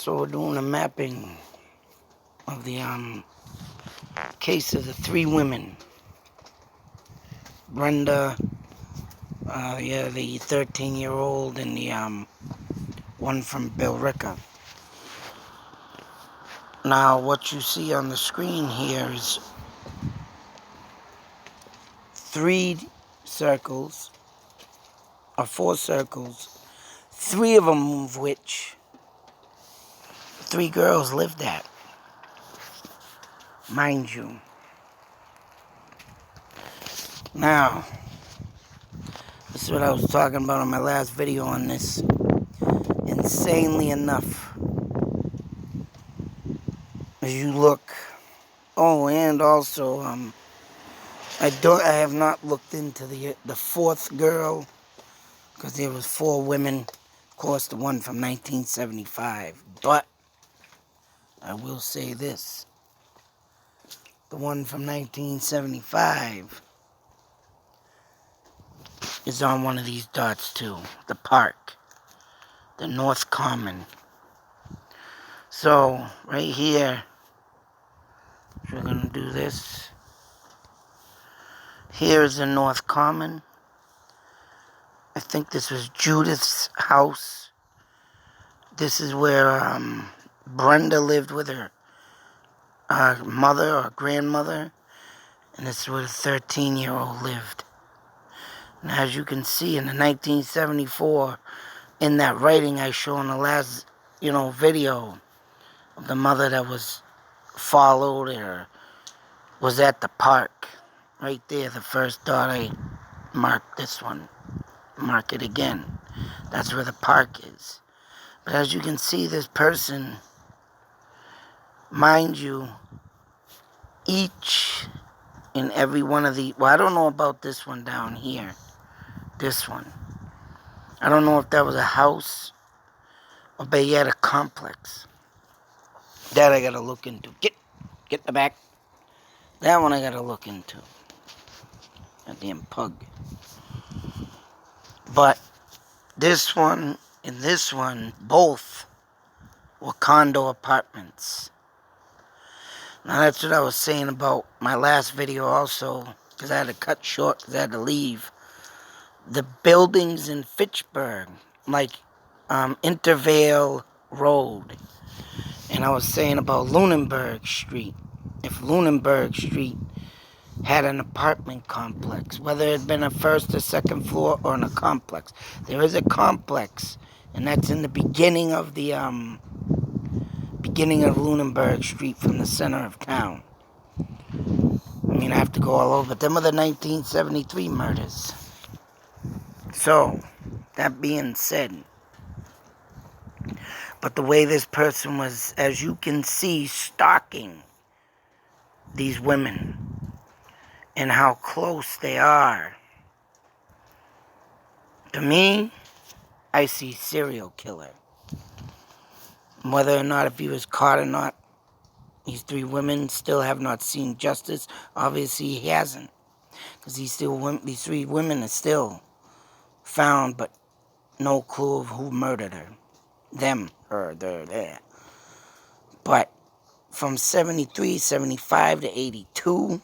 So we're doing a mapping of the case of the three women. Brenda, the 13-year-old, and the one from Billerica. Now, what you see on the screen here is 3 circles, or 4 circles, 3 of them of which 3 girls lived at, mind you. Now, this is what I was talking about in my last video on this. Insanely enough, as you look, and also, I have not looked into the 4th girl, because there was 4 women, of course the one from 1975, but I will say this, the one from 1975 is on one of these dots too, the park, the North Common. So, right here, we're going to do this. Here is the North Common. I think this was Judith's house. This is where Brenda lived with her mother or grandmother. And this is where the 13-year-old lived. And as you can see in the 1974, in that writing I showed in the last, video of the mother that was followed or was at the park. Right there, the first dot, I marked this one. Mark it again. That's where the park is. But as you can see, this person, mind you, each and every one of the, well, I don't know about this one down here. This one. I don't know if that was a house or but yet a complex. That I gotta look into. Get the back. That one I gotta look into. That damn pug. But this one and this one, both were condo apartments. Now that's what I was saying about my last video also, because I had to cut short because I had to leave. The buildings in Fitchburg, like Intervale Road, and I was saying about Lunenburg Street. If Lunenburg Street had an apartment complex, whether it had been a first or second floor or in a complex, there is a complex, and that's in the beginning of the Lunenburg Street from the center of town. I mean, I have to go all over, but them are the 1973 murders. So, that being said, but the way this person was, as you can see, stalking these women and how close they are, to me, I see serial killer. Whether or not if he was caught or not, these 3 women still have not seen justice. Obviously, he hasn't, because these 3 women are still found, but no clue of who murdered her. Them, her, they're there. But from 73, 75 to 82,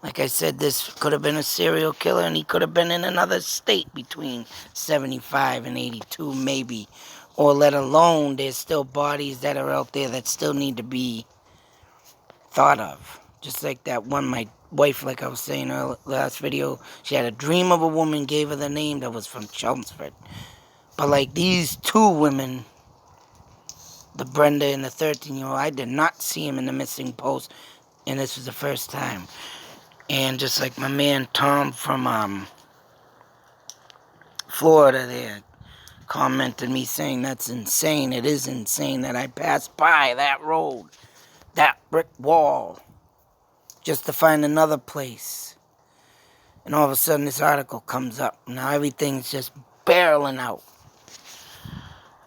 like I said, this could have been a serial killer, and he could have been in another state between 75 and 82, maybe. Or let alone, there's still bodies that are out there that still need to be thought of. Just like that one, my wife, like I was saying in the last video, she had a dream of a woman, gave her the name that was from Chelmsford. But like these 2 women, the Brenda and the 13-year-old, I did not see him in the missing post, and this was the first time. And just like my man Tom from Florida there commented me saying that's insane. It is insane that I passed by that road, that brick wall, just to find another place. And all of a sudden this article comes up. Now everything's just barreling out.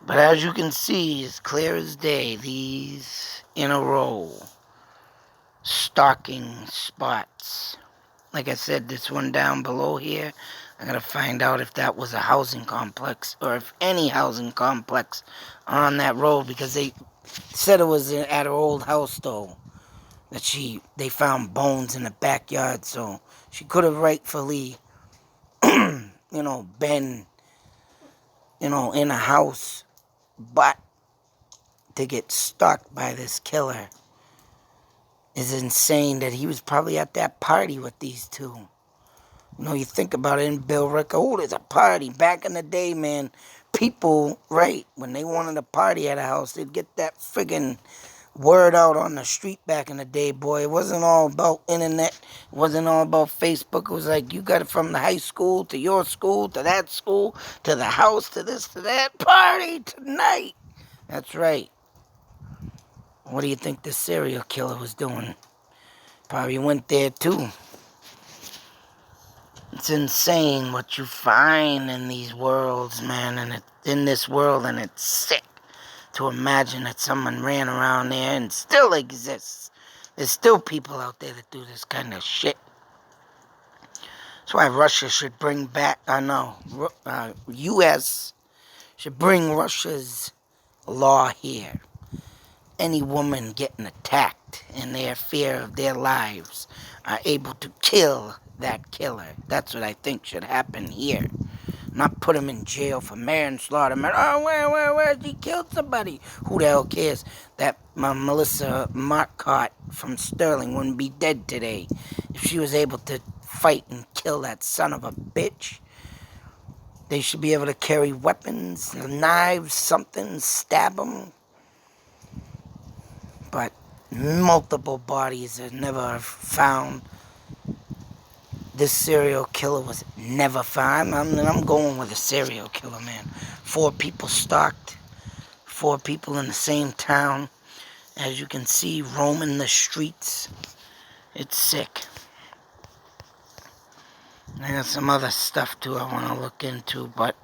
But as you can see, it's clear as day, these in a row, stalking spots. Like I said, this one down below here, I gotta find out if that was a housing complex or if any housing complex are on that road, because they said it was at her old house though. That they found bones in the backyard, so she could have rightfully, been, in a house, but to get stalked by this killer is insane. That he was probably at that party with these two. You think about it in Bill Ricker. Oh, there's a party. Back in the day, man, people, right, when they wanted a party at a house, they'd get that friggin' word out on the street back in the day, boy. It wasn't all about internet. It wasn't all about Facebook. It was like you got it from the high school to your school to that school to the house to this to that. Party tonight. That's right. What do you think the serial killer was doing? Probably went there too. It's insane what you find in these worlds, man, and in this world, and it's sick to imagine that someone ran around there and still exists. There's still people out there that do this kind of shit. That's why Russia should bring back, U.S. should bring Russia's law here. Any woman getting attacked in their fear of their lives are able to kill that killer. That's what I think should happen here. Not put him in jail for manslaughter. Where he killed somebody? Who the hell cares? That Melissa Marcotte from Sterling wouldn't be dead today if she was able to fight and kill that son of a bitch. They should be able to carry weapons, knives, something, stab them. But multiple bodies are never found. This serial killer was never found. I'm going with a serial killer, man. 4 people stalked. 4 people in the same town. As you can see, roaming the streets. It's sick. There's some other stuff, too, I want to look into. But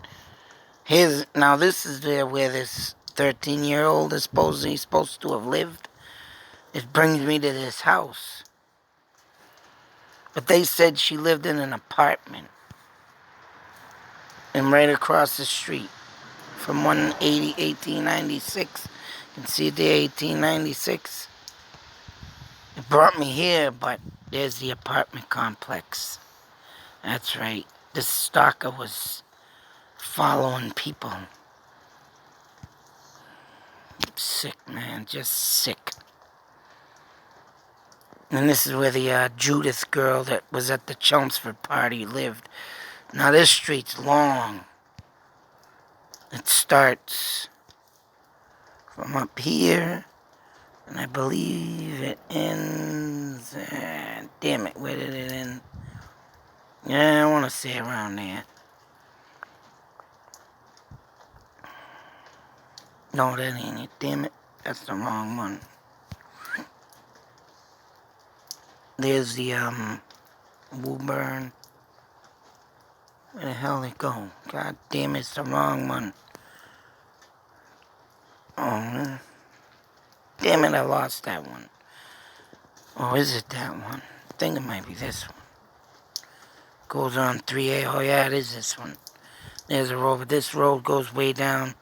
now this is where this 13-year-old is supposed to have lived. It brings me to this house. But they said she lived in an apartment. And right across the street from 1896. You can see there, 1896. It brought me here, but there's the apartment complex. That's right. This stalker was following people. Sick, man. Just sick. And this is where the Judith girl that was at the Chelmsford party lived. Now this street's long. It starts from up here, and I believe it ends... damn it, where did it end? Yeah, I want to say around there. No, that ain't it. Damn it. That's the wrong one. There's the, Woburn. Where the hell it go? God damn it, it's the wrong one. Oh, damn it, I lost that one. Oh, is it that one? I think it might be this one. Goes on 3A. Oh, yeah, it is this one. There's a road, but this road goes way down.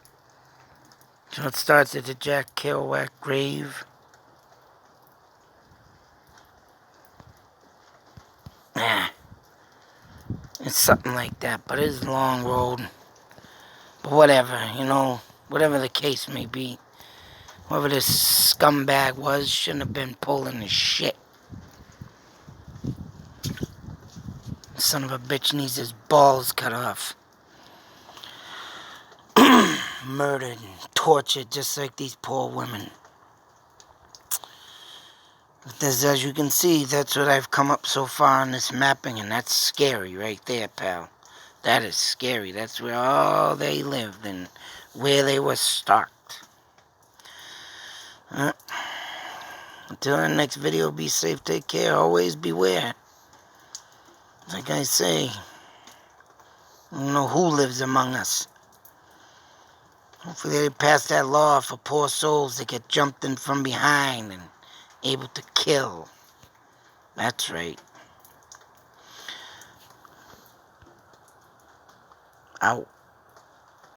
So it starts at the Jack Kerouac grave. It's something like that, but it's a long road. But whatever, whatever the case may be. Whoever this scumbag was shouldn't have been pulling his shit. Son of a bitch needs his balls cut off. Murdered and tortured just like these poor women. As you can see, that's what I've come up so far on this mapping, and that's scary right there, pal. That is scary. That's where all they lived and where they were stalked. Until our next video, be safe, take care, always beware. Like I say, I don't know who lives among us. Hopefully they pass that law for poor souls that get jumped in from behind and able to kill. That's right. out.